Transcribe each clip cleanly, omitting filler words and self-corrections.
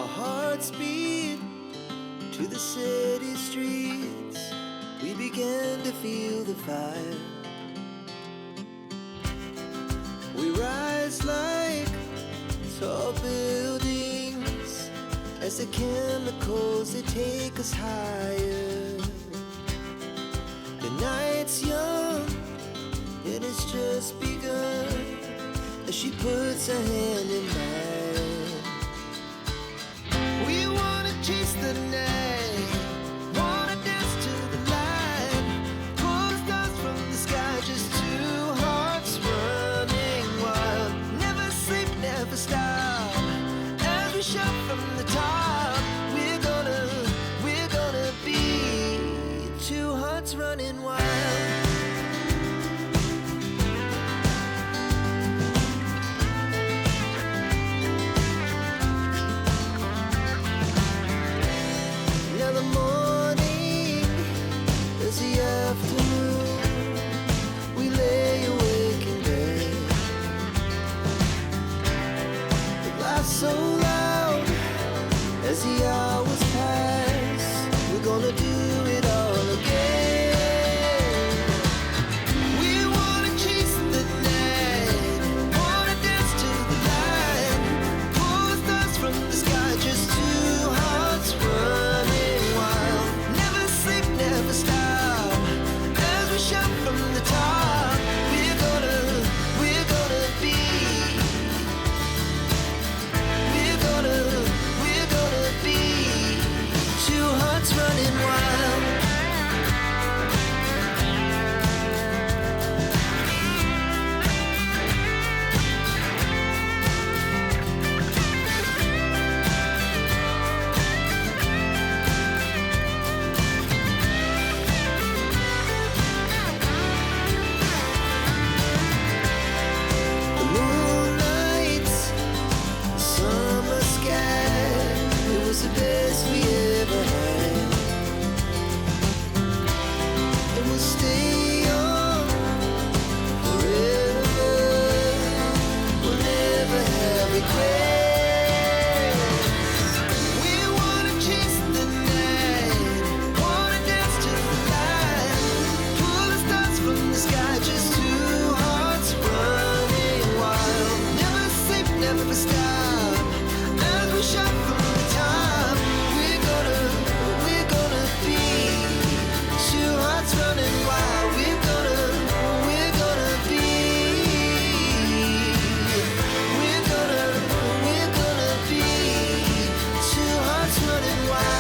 Our hearts beat to the city streets. We began to feel the fire. We rise like tall buildings as the chemicals, they take us higher. The night's young, it has just begun as she puts her hand in mine. We wanna chase the night, wanna dance to the light, pull the stars from the sky, just two hearts running wild. Never sleep, never stop, as we shout from the top. We're gonna be two hearts running wild. So loud as the hours pass, we're gonna do it all again. We wanna chase the night, wanna dance to the light, pull the stars from the sky, just two hearts running wild. Never sleep, never stop, as we shout from the top. We're gonna be two hearts running wild. The moonlight, summer sky, it was the best we ever had. And we'll stay on forever. We'll never have regrets. We wanna chase the night, wanna dance to the light, pull the stars from the sky, just two hearts running wild. Never sleep, never stop, as we shout from the top. We're gonna be two hearts running wild. We're gonna be two hearts running wild.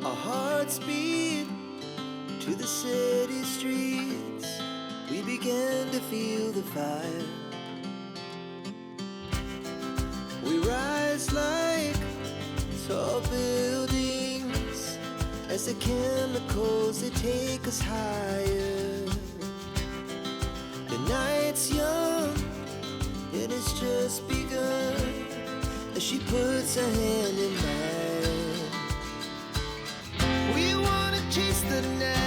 Our hearts beat to the city streets. We began to feel the fire. We rise like tall buildings as the chemicals, they take us higher. The night's young, it has just begun as she puts her hand in mine. We wanna chase the night.